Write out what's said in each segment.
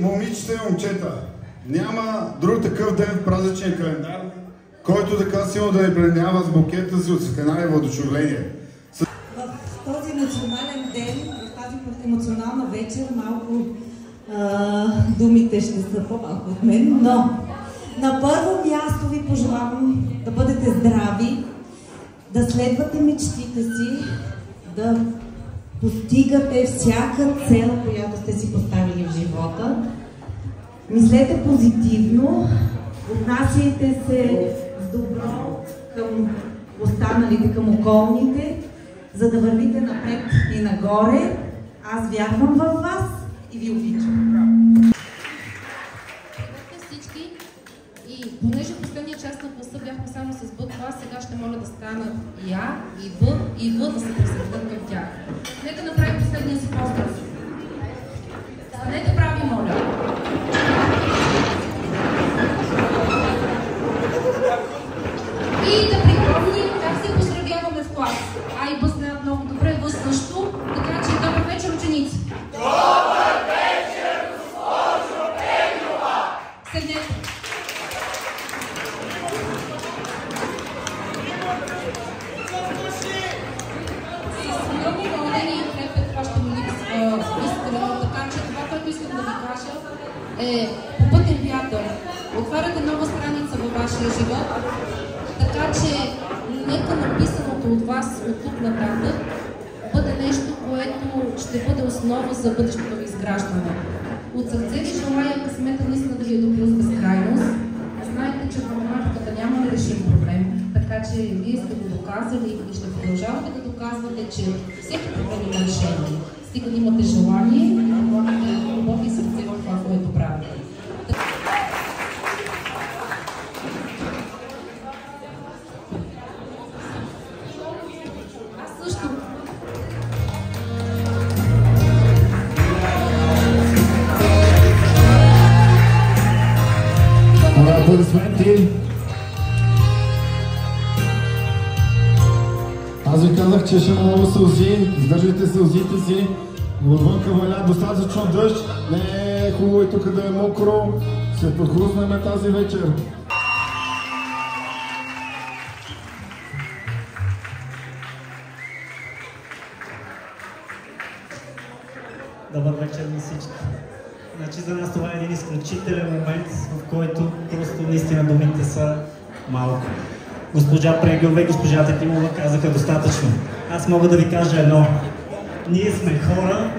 Момичета и момчета, няма друг такъв ден в празничен календар, който така силно да ни пленява с букета си от светлина и въодушевление. В този национален ден, в тази емоционална вечер, малко думите ще са по-малко от мен, но на първо място ви пожелавам да бъдете здрави, да следвате мечтите си, да постигате всяка цел, която сте си поставили в живота. Мислете позитивно, отнасяйте се с добро към останалите, към околните, за да вървите напред и нагоре. Аз вярвам във вас и ви обичам. Здравейте всички! И понеже в последния част на класа бяхме само с Б клас, сега ще моля да станат и А, и Б, и В да се присъединят към тях. Нека направим последния си поздрав. Станете прави, моля! И да припомним как се поздравяваме в клас. А и Б знаят много добре, В също, така че добър вечер, ученици! Добър вечер, госпожо Пенева! Седнете! По пътен вятър отваряте нова страница във вашия живот, така че нека написаното от вас от тук нататък бъде нещо, което ще бъде основа за бъдещото ви изграждане. От сърце ви желая късмета наистина да ви е добил с безкрайност. Знаете, че в математиката няма нерешим проблем, така че вие сте го доказали и ще продължавате да доказвате, че всеки проблем има решение. Стига да имате желание и да влагате любов и сърце в това, което правите. Аз също. Аплодисменти! Аз ви казах, че ще има много сълзи, издържайте сълзите си, отвънка валя достатъчно дъжд, не е хубаво и тук да е мокро, ще подхлуснем тази вечер. Добър вечер на всички. Значи за нас това е един изключителен момент, в който просто наистина думите са малко. Госпожа Прегелова и госпожа Тетимова казаха достатъчно. Аз мога да ви кажа едно. Ние сме хора,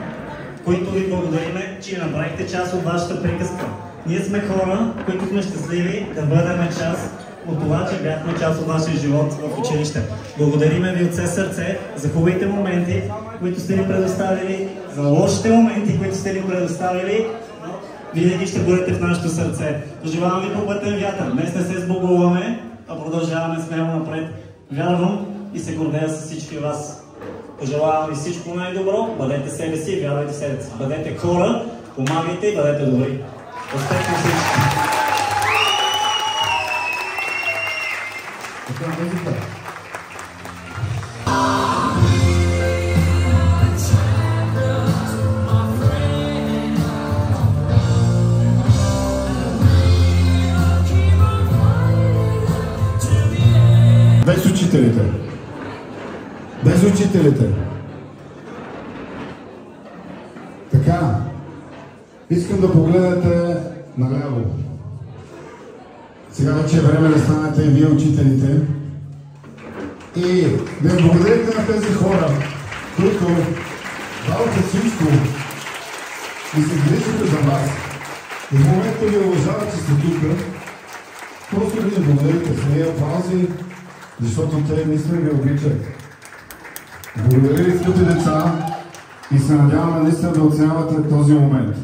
които ви благодариме, че направихте част от вашата приказка. Ние сме хора, които сме щастливи да бъдем част от това, че бяхме част от вашия живот в училище. Благодариме ви от все сърце за хубавите моменти, които сте ни предоставили, за лошите моменти, които сте ни предоставили. Винаги ще бъдете в нашето сърце. Пожелавам ви по пътен вятър. Днес не се сбогуваме, а продължаваме смело напред. Вярвам и се гордея с всички вас. Пожелавам ви всичко най-добро, бъдете себе си и вярвайте в себе си. Бъдете хора, помагайте и бъдете добри. Успех на всички! Без учителите. Без учителите. Така. Искам да погледнете наляво. Сега вече е време да станете и вие учителите. И да благодарите на тези хора, които давате всичко и се грижите за вас. И в момента ви уважават, че сте тук. Просто ви благодарите с нея аплаузи, защото те наистина ви обичат. Благодаря ви, скъпи деца, и се надяваме наистина да оценявате този момент.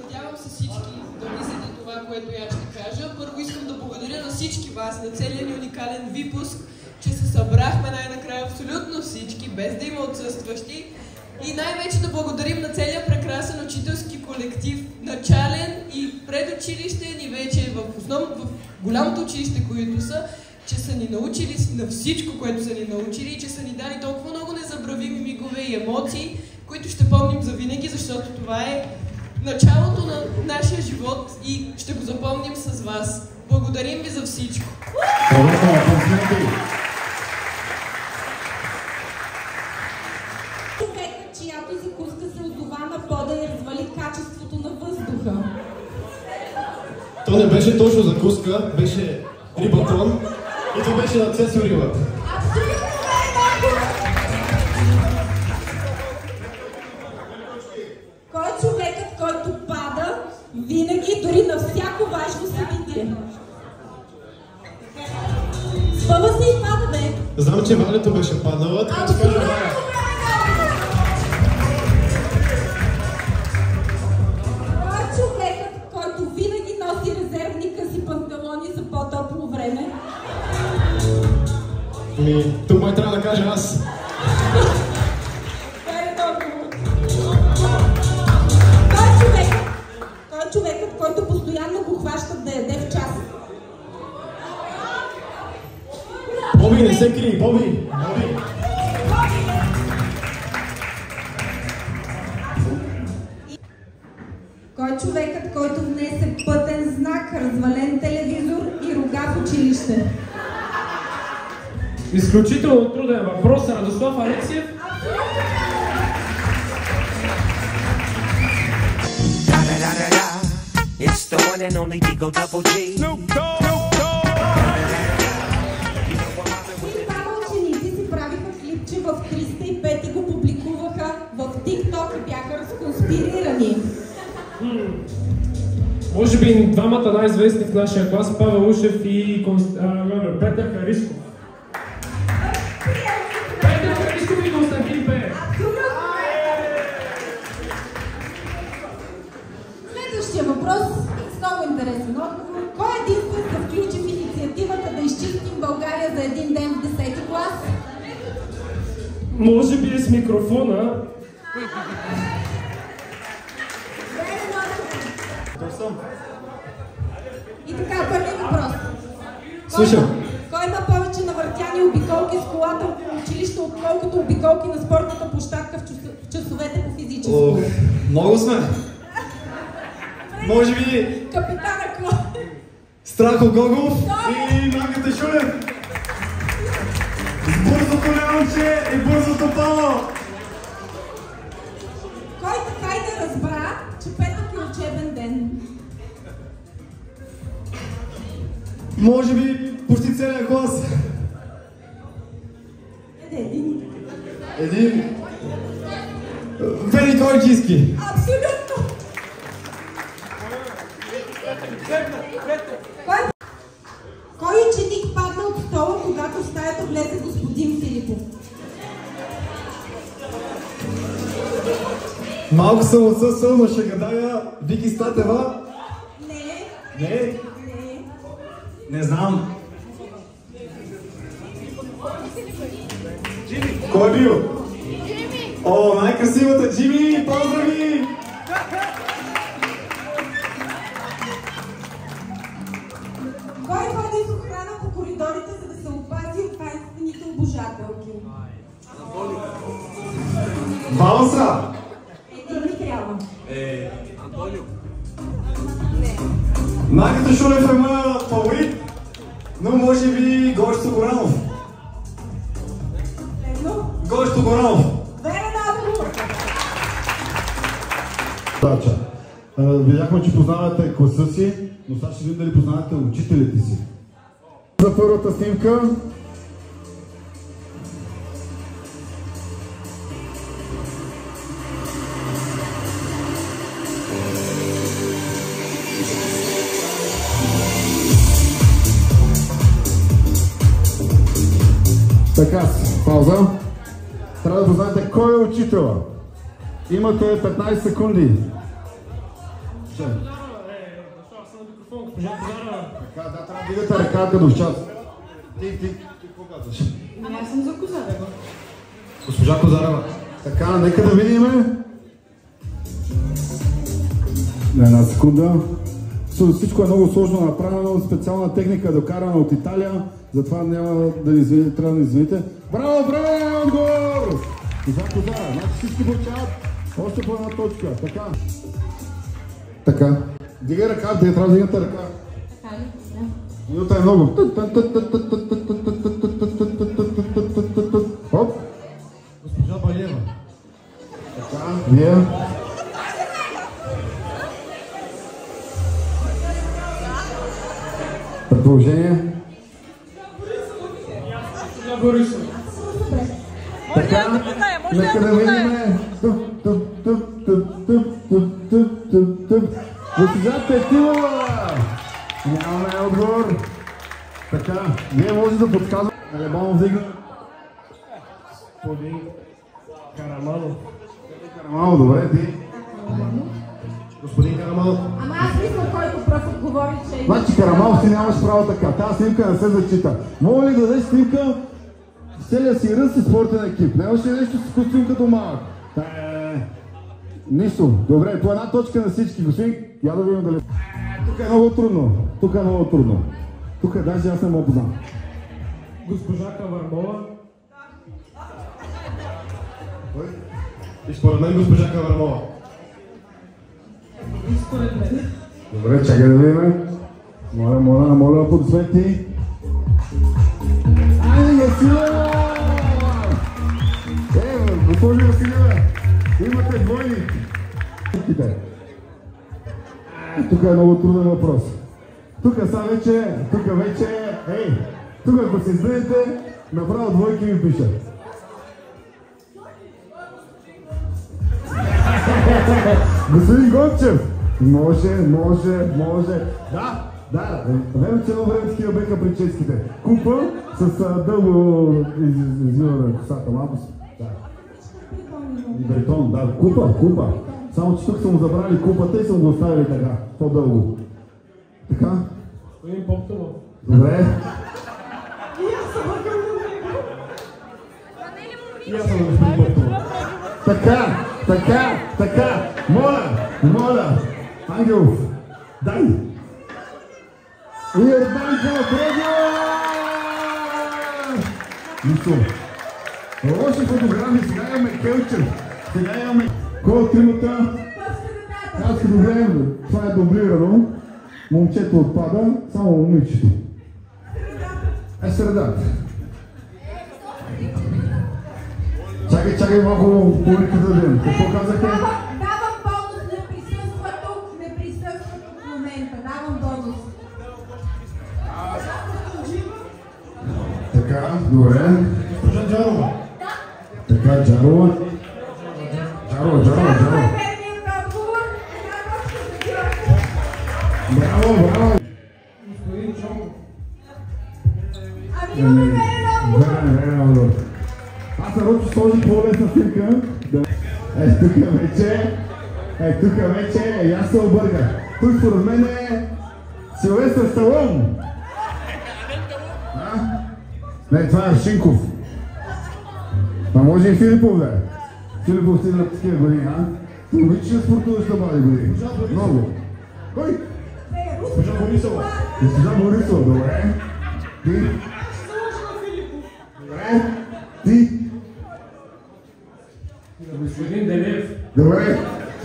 Надявам се всички да мислите това, което я ще кажа. Първо искам да благодаря на всички вас, на целия ни уникален випуск, че се събрахме най-накрая абсолютно всички, без да има отсъстващи. И най-вече да благодарим на целия прекрасен учителски колектив, начален и предучилищен и вече в голямото училище, които са, че са ни научили на всичко, което са ни научили и че са ни дали толкова много незабравими мигове и емоции, които ще помним завинаги, защото това е началото на нашия живот и ще го запомним с вас. Благодарим ви за всичко! Човекът, чиято закуска се озова на пода и развали качеството на въздуха. То не беше точно закуска, беше рибатон и то беше на цесо риба. Абсолютно Кой е човекът, който пада винаги, дори на всяко важно събитие? Спъва се и пада, бе! Знам, че Валето беше паднала, така че кажа Валя. Кой е човекът, който винаги носи резервника си панталони за по-топло време? Тук май трябва да кажа аз. Кой е човекът, който постоянно го хващат да яде в час? Боби, не се крий, Боби! Кой е човекът, който внесе пътен знак, развален телевизор и рога в училище? Изключително труден въпрос, Радослав Алексиев. It's the one and only Digo Double G. И двама ученици си правиха клипче в 305 и го публикуваха в TikTok и бяха разконспирирани. Може би двамата най-известни в нашия клас, Павел Ушев и Петър Харисков. Петър Харисков и Константин Пеев. Следващия въпрос с много интересен отговор. Кой единствен се включи в инициативата да изчистим България за един ден в 10-ти клас? Може би е с микрофона. И така, първи въпрос. Слушам. Кой има повече навъртяни обиколки с колата около училище, отколкото обиколки на спортната площадка в часовете по физическо? Много сме. Може би Капитана Кло. Страхо Гогов и Магата Шулев. С бързото Леонче и бързото Павло. Кой така и не разбра, че петък е учебен ден? Може би почти целият клас. Един. Вени Койчийски. Абсолютно! Кой ученик падна от стола, когато в стаята влезе господин Филипов? Малко съм отсъствал, но ще гадая Вики Статева. Не. Не? Не. Не знам. Кой е бил? Джими! О, най-красивата Джими! Поздрави! Кой ходи с охрана по коридорите, за да се опази от тайнствените обожателки? Валса! Един ми трябва. Антонио. Не. Магата Шулев е моя фаворит, но може би Гошто Горанов. Едно. Гошто Горанов. Верен отговор. Видяхме, че познавате класа си, но сега ще видим дали познавате учителите си. За първата снимка. Така си. Пауза. Трябва да познаете кой е учителя. Имате 15 секунди. Госпожа Козарова. Така, да, трябва да дигате ръка като в час. Ти какво казваш? Аз съм за Козарева. Госпожа Козарева. Така, нека да видим. На една секунда. Всичко е много сложно направено, специална техника докарана от Италия, затова няма да ни извините, трябва да ни извините. Браво, браво, отгор! Госпожа Козара, значи всички получават още по една точка. Така. Така. Дигай ръка, трябва да дигате ръка. Минута е много. Хоп. Госпожа Балиева. Така, вие. Предположение. Така, нека да видим. Госпожа Петилова! Нямаме отговор. Така, вие може да подсказвате. Елебанов вдигна. Господин Караманов. Караманов, добре, ти. Господин Караманов. Ама аз мисля, който пръв отговори, че... Значи Караманов си нямаш право така. Тази снимка не се зачита. Мога ли да дадеш снимка с целия си ръст и спортен екип? Нямаш ли нещо с костюм като малък? Нищо. Добре, по една точка на всички. Господин, я да видим дали... Тук е много трудно. Тук е много трудно. Тук даже аз не мога познам. Госпожа Кавармова. И според мен госпожа Кавармова. Добре, чакай да видим. Моля, аплодисменти. Айде, Василева! Госпожо Василева, имате двойни. Тук е много труден въпрос. Тук ако се издадете, направо двойки ми пишат. Господин Гончев! Може. Да. Време, че едно време такива беха прическите. Купа с дълго извиване косата. Малко си. И бетон, да. Купа. Само че тук са му забрали купата и са му го оставили така. По-дълго. Така? Господин Поптова. Добре. И аз съм на господин Поптова. Така. Моля. Ангелов, дай. И Ерданка Фредио! Нищо. Лоши фотографии, сега имаме Келчев. Сега имаме... Кой от тримата? Аз като гледам, това е дублирано. Момчето отпада, само момичето. Средата. Чакай малко публика да видим. Какво казахте? Давам бонус, не присъства тук в момента. Давам бонус. Така, добре. Госпожа Джарова. Така, Джарова. Браво. Господин Чонков. Ами имаме верен отговор. Аз нарочно сложи по-лесна снимка. Тук вече, и аз се обърках. Тук според мен е Силвестър Сталон. Не, това е Шинков. А може и Филипов да е. Филипов си на такива години, а? Ти обичаш ли спортуваш на млади години? Много. Кой? Госпожа Борисова. Госпожа Борисова, добре. Ти? Добре. Ти? Господин Делев. Добре.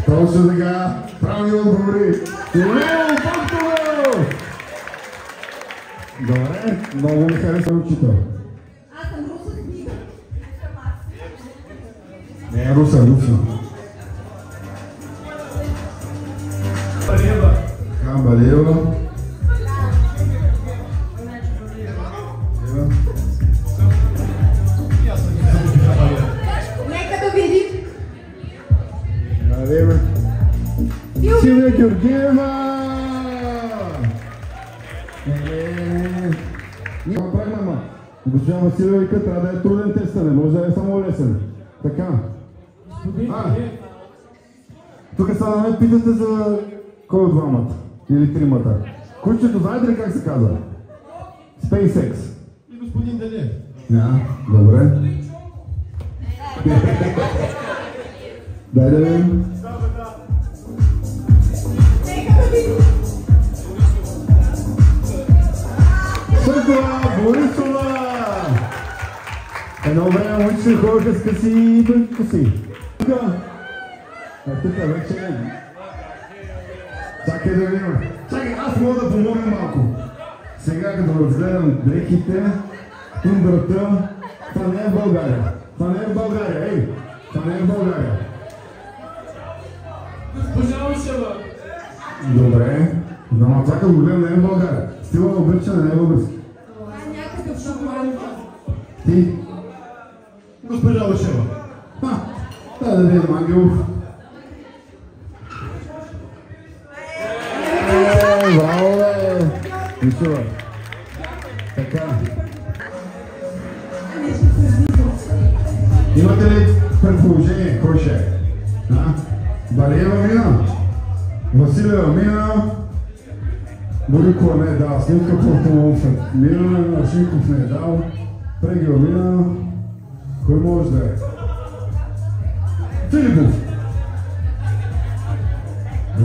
Точно така. Правилни отговори. Лео Фактов! Добре. Много ми харесва учител. Аз съм руса книга. Не е руса. Балиева. Така, Балиева. Нека да видим. Силвия Георгиева! Ние направим, Госпожа Василева вика, трябва да е труден теста, не може да е само лесен. Така. Тук сега да ме питате за кой от двамата или тримата. Кучето, знаете ли как се казва? SpaceX. И господин Денев. Добре. Дай да видим. Съркова Борисова! Едно време момичета ходиха с къси и без коси. Тук вече... Чакай да видим. Чакай, аз мога да помогна малко. Сега като разгледам дрехите, тундрата, това не е в България. Това не е в България, ей! Това не е в България. Госпожа Ушева. Добре. Но това като го гледам не е в България. Стила обличане не е български. Това е някакъв шоколад. Ти? Госпожа Ушева. Да видим Ангелов. Браво, бе! Ушева. Така. Имате ли предположение? Кой ще е? Балиева мина? Василева мина? Борикова не е дал, Сливка Портолов мина, Шинков не е дал, Прегила мина, кой може да е? Филипов!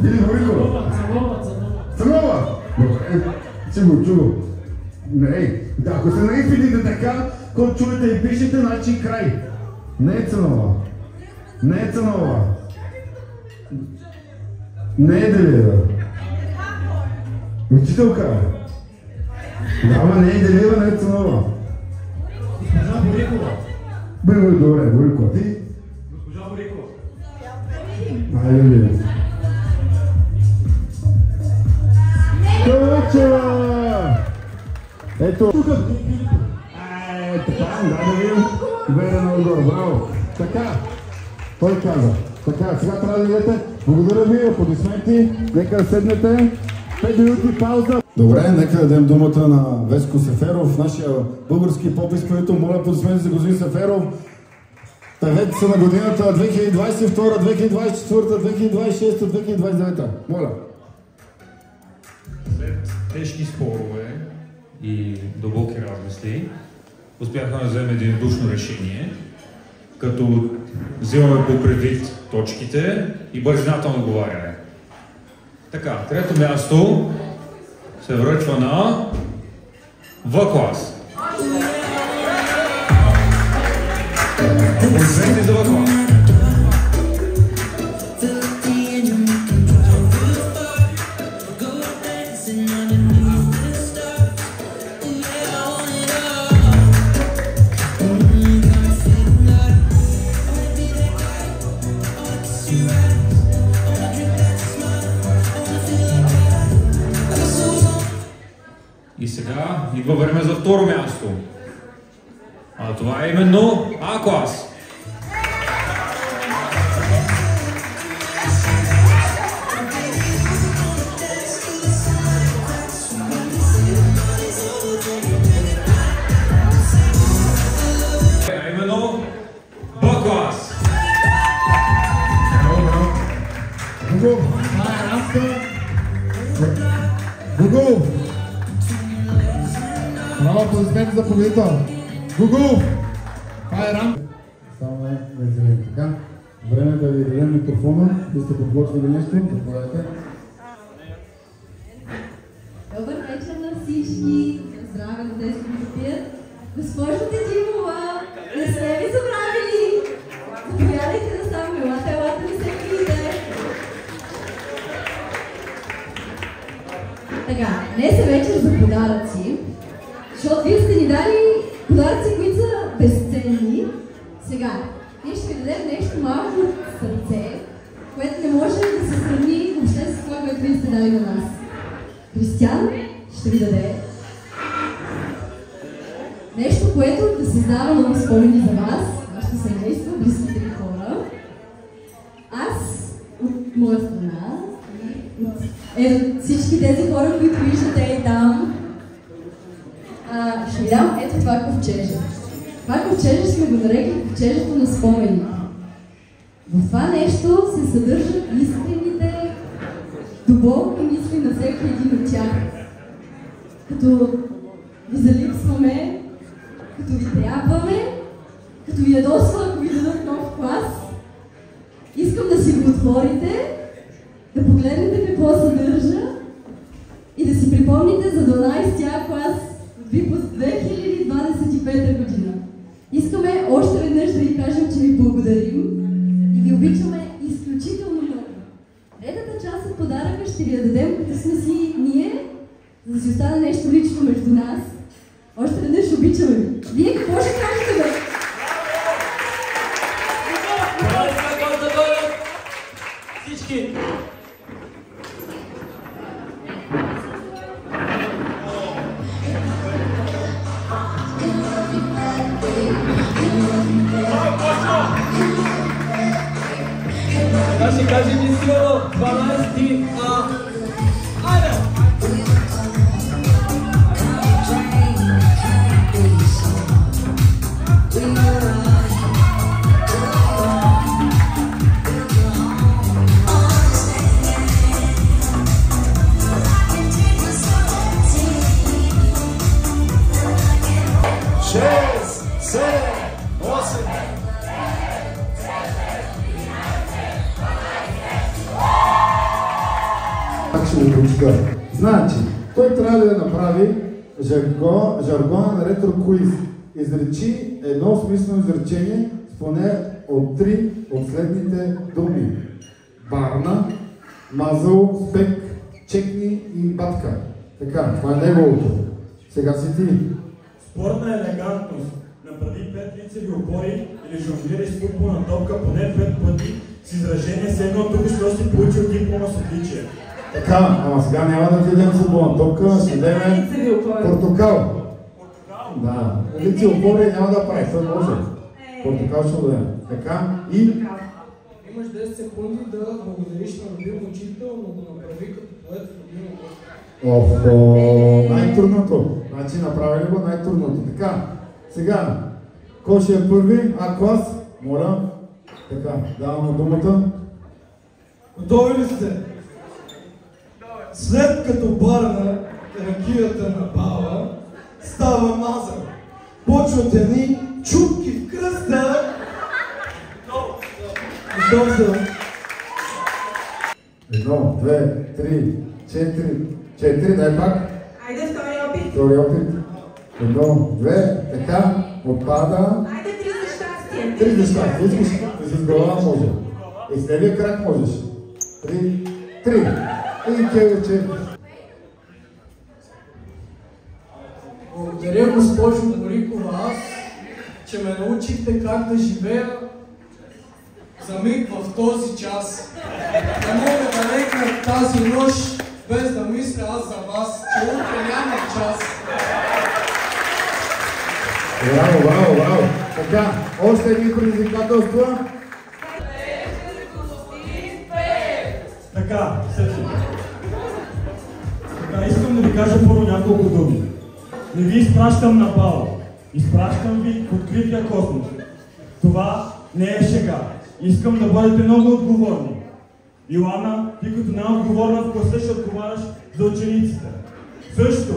Или Борикова? Цанова! Добре, чуго. Не, ако се наипидите така, когато чуете и пишете, значи край. Не е Цанова. Не е Цанова. Не е Делиева. Учителка. Да, не е Делиева, не е Цанова. Госпожа Борикова. Добре, Борикова. Ти? Госпожа Борикова. Айде видим. Ковачева! Ето. Така, да видим. Верена отгоре, браво. Така. Той каза. Така, сега трябва да идете. Благодаря ви, аплодисменти. Нека да седнете. 5 минути пауза. Добре, нека дадем думата на Веско Сеферов, нашия български поп-изпълнител. Моля, аплодисменти за господин Сеферов. Певец на годината 2022, 2024, 2026, 2029. Моля. След тежки спорове и дълбоки размисли, успяхме да вземем единодушно решение, като взимаме по предвид точките и бързината на отговаряне. Така, трето място се връчва на В клас. Аплодисменти за В клас. И сега идва време за второ място. А това е именно А клас. А именно Б клас. Гугу, това е рамка. Гугу! Много аплодисменти за победител. Гугу! Това е рамка. Само е веселен. Така, време да ви дадем микрофона, да сте подготвили нещо. Заповядайте. Добър вечер на всички. Здраве на тези, които пият. Госпожо Тетимова, не сме ви забравили. Заповядайте да става, елате ми се видите. Така, днес е вечер за подаръци, защото вие сте ни дали подаръци, които са безценни. Сега, ние ще ви дадем нещо малко от сърце, което не може да се сравни въобще с това, което вие сте дали на нас. Кристиан ще ви даде нещо, което да създава много спомени за вас, вашето семейство, близките ви хора. Аз от моя страна и от всички тези хора, които виждате и там, ще ви дам ето това ковчеже. Това ковчеже сме го нарекли ковчежето на спомените. В това нещо се съдържат искрените, дълбоки мисли на всеки един от тях. Като ви залипсваме, като ви трябваме, като ви ядосва, ако ви дадат нов клас, искам да си го отворите, да погледнете какво съдържа и да си припомните за 12-тия клас от Випуск 2025 година. Искаме още веднъж да ви кажем, че ви благодарим и ви обичаме изключително много. Третата част от подаръка ще ви я дадем, като сме си ние, за да си остане нещо лично между нас. Още веднъж обичаме ви. Вие какво ще кажете, бе? Всички! Сега ще кажем истинно 12 айде! Значи, той трябва да направи жаргона на ретро-куиз. Изречи едно смислено изречение с поне от 3 от следните думи. Барна, мазъл, спек, чекни и батка. Така, това е неговото. Сега си ти. Спортна елегантност. Направи 5 лицеви опори или жонглирай с футболна топка поне 5 пъти с изражение с едно тук, що си получил диплома с отличие. Така, ама сега няма да дадем футболна топка, ще дадем портокал. Да, лици опори няма да прави, това може. Портокал ще дадем. Така и... Имаш 10 секунди да благодариш на любим учител, но го направи като поет в любим най-трудното. Значи направили го най-трудното. Така, сега, кой ще е първи? А-клас? Моля. Така, давам думата. Готови ли сте? След като барна ракията на баба, става мазър. Почват едни чупки в кръста. Готов съм. 1, 2, 3, 4, дай пак. Айде втори опит. Втори опит. 1, 2, така, отпада. Айде 3 за щастие. 3 за щастие. Искаш да си с глава може. И с левия крак можеш. 3. И кевече. Благодаря, госпожо Борикова, аз, че ме научихте как да живея за миг в този час. Не мога да лекна тази нощ, без да мисля аз за вас, че утре няма час. Браво! Така, още едни предизвикателства. Така, Така, искам да ви кажа първо няколко думи. Не ви изпращам на бал. Изпращам ви в открития космос. Това не е шега. Искам да бъдете много отговорни. Илана, ти като най-отговорна в класа ще отговаряш за учениците. Също,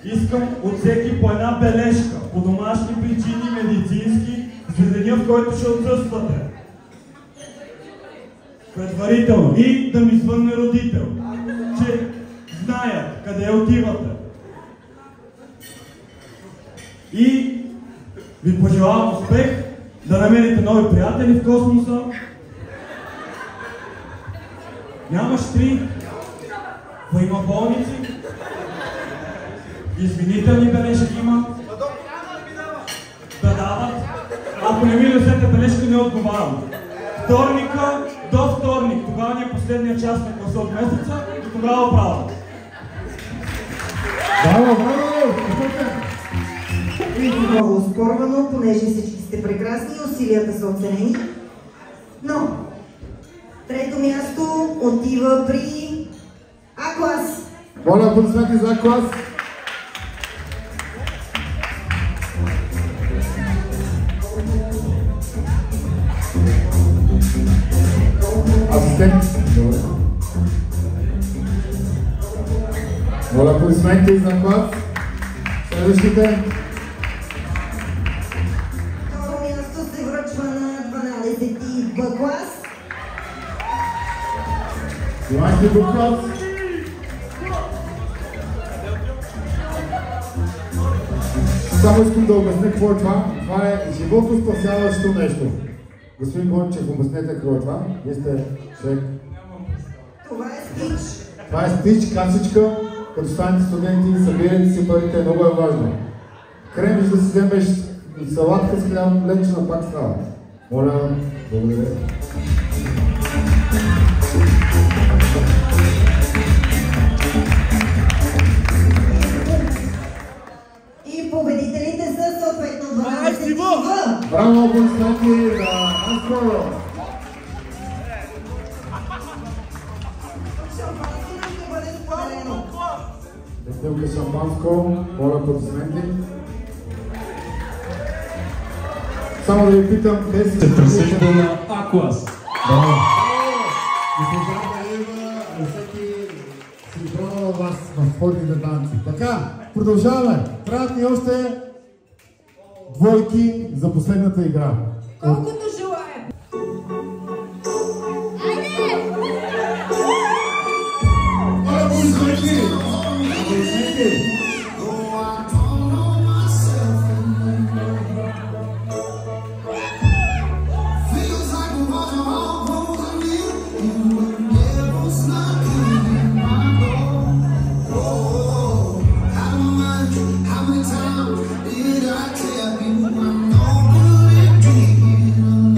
искам от всеки по една бележка, по домашни причини, медицински, за деня, в който ще отсъствате. Предварително. И да ми звънне родител, че знаят къде отивате. И ви пожелавам успех, да намерите нови приятели в космоса. Нямаш 3, но има болници, извинителни бележки има, да дават. Ако не ми досете бележка, не отговарям. Вторника до вторник, тогава ни е последния част на класа от месеца и тогава правя. Браво! И много оспорвано, понеже всички сте прекрасни и усилията са оценени. Но, трето място отива при А-клас. Моля, аплодисменти за А-клас. Асистент. Добре. Моля аплодисменти за клас. Следващите. Второ място се връчва на 12-ти Б клас. 12-ти Б клас. Само искам да обясня какво е това. Това е животоспасяващо нещо. Господин Гончев, обяснете какво е това. Вие сте човек. Това е стич. Това е стич, касичка. Като станете студенти, събирайте си парите, много е важно. Крем, да си вземеш салатка с хляб, лечена пак става. Моля, благодаря. И победителите са съответно 12 В. Браво, аплодисменти за Анско! Бутилка шампанско, моля аплодисменти. Само да ви питам, къде си присъжда на А клас. Браво! Госпожа Галева, всеки си пробвал вас в спортните танци. Така, продължаваме. Трябват ни още двойки за последната игра. Колкото желаем. How many times did I tell you I'm not gonna let you in?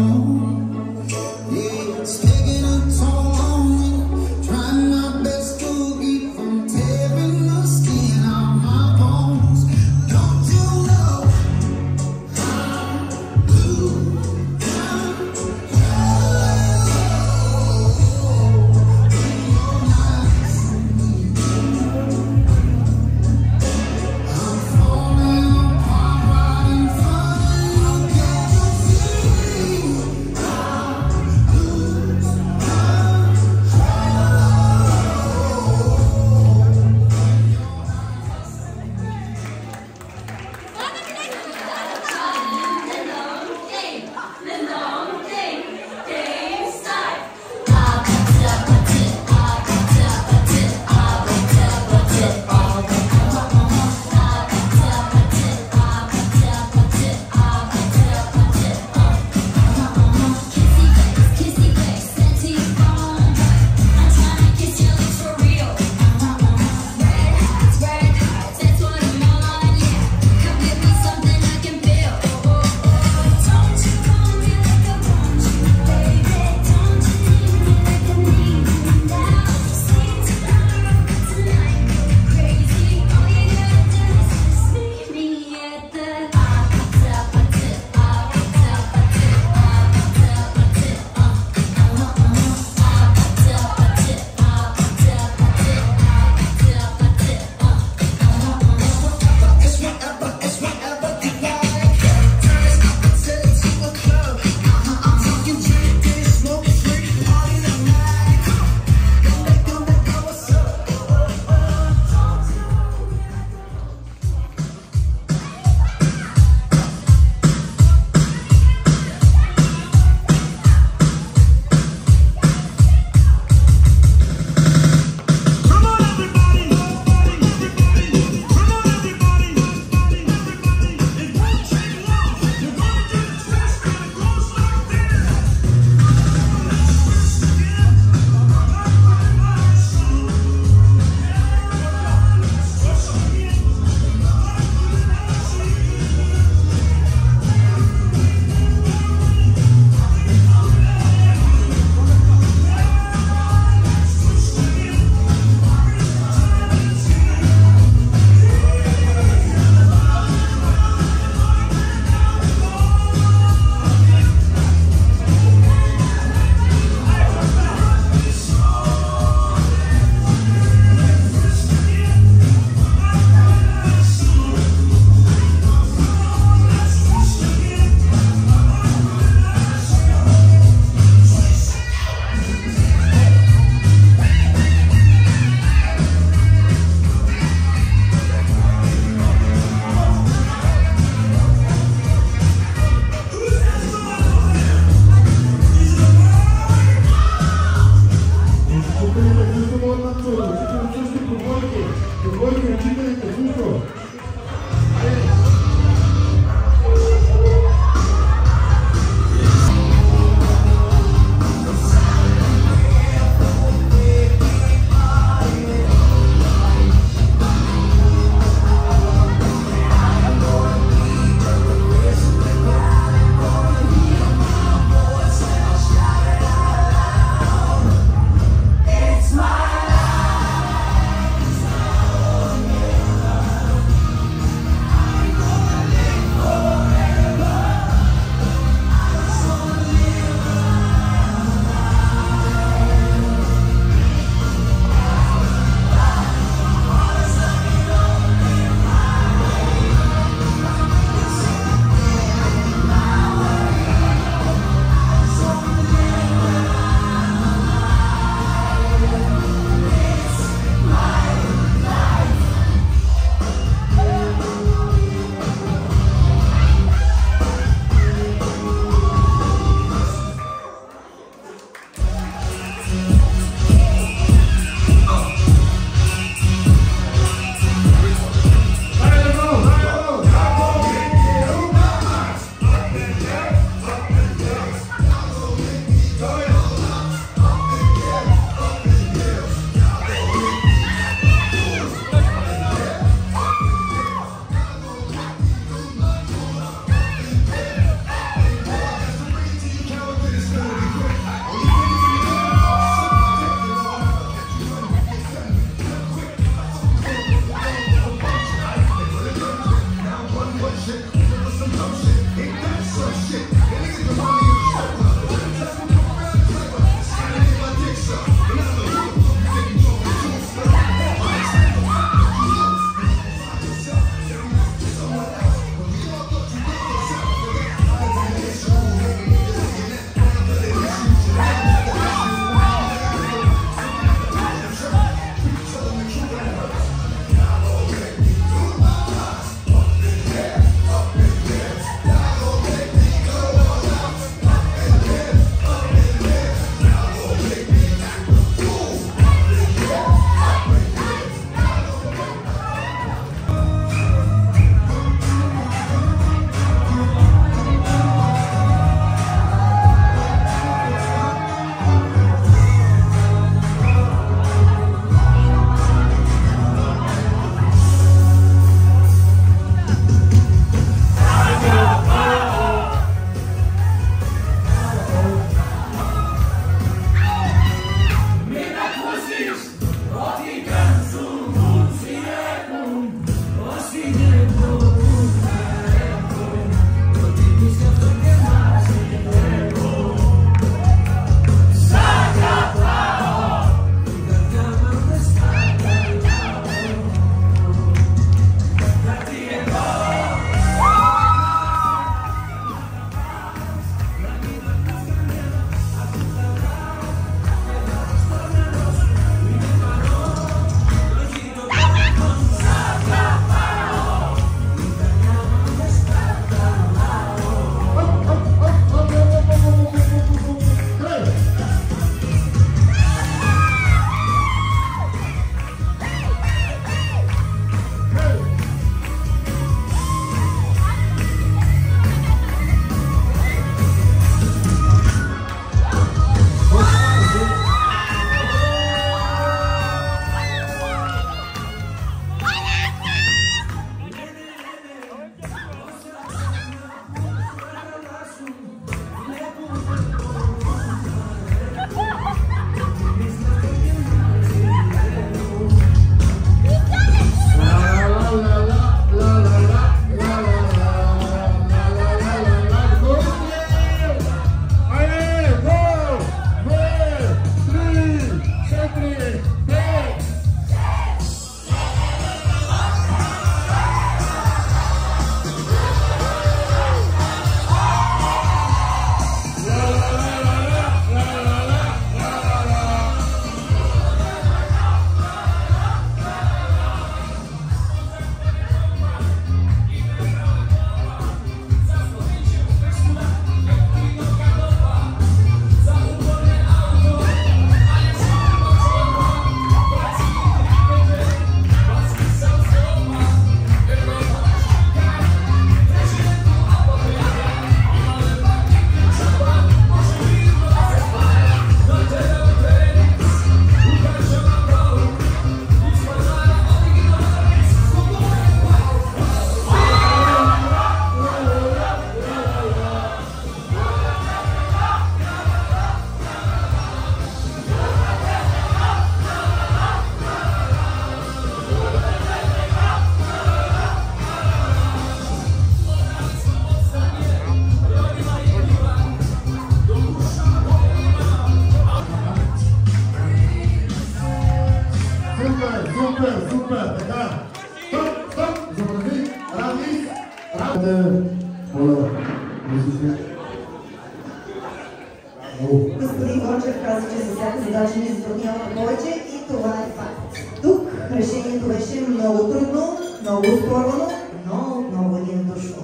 Господин Гончев каза, че за всяка задача ни затруднява повече и това е факт. Тук решението беше много трудно, много оспорвано, но много единодушно.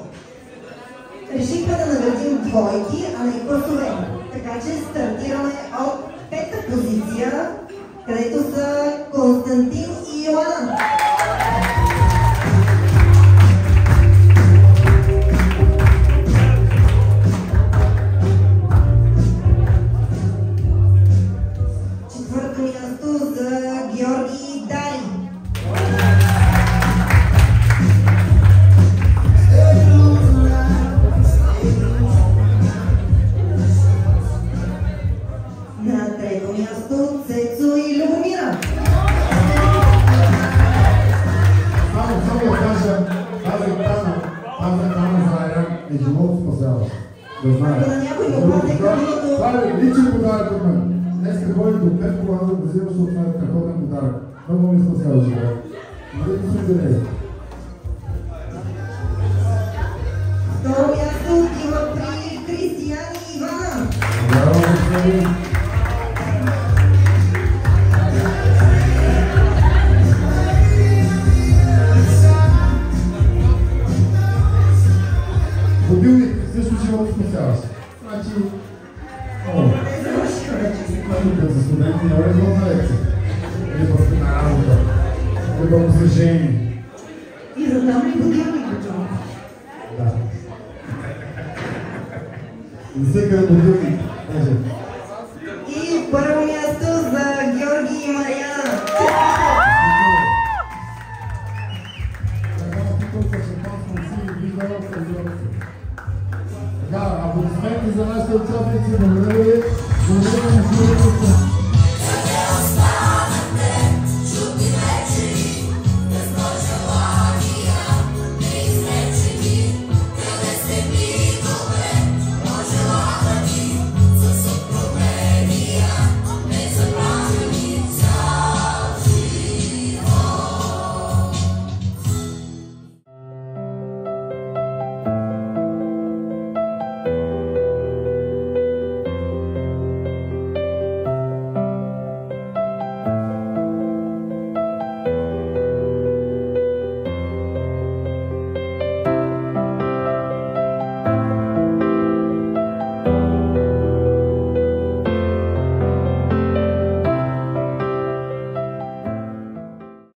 Решихме да наградим двойки, а не класове. Така че стартираме от пета позиция, където са Константин и Йоанна. Четвърто място за Георги и Дари. На трето място Цецо и Любомира. Само да кажа, тази заедна е живот спасяващ. Да знаеш. На някой въпроси където... Това е личен подарък от мен. Днес ходих до теб, когато да взимаш от мен страхотен подарък. Много ми спасява живот. Бъдете си делей. Второ място отива при Кристиян и Ивана. Браво, господин! Будилник също живот спасяваш. Значи... За студенти не е злотна лекция. Или на работа. Или в движение. И за там ли будилник бе? Да. И всеки е будилник. И първо място за Георги и Марияна. Така, аплодисменти за нашите участници. Благодаря ви. Благодаря ви.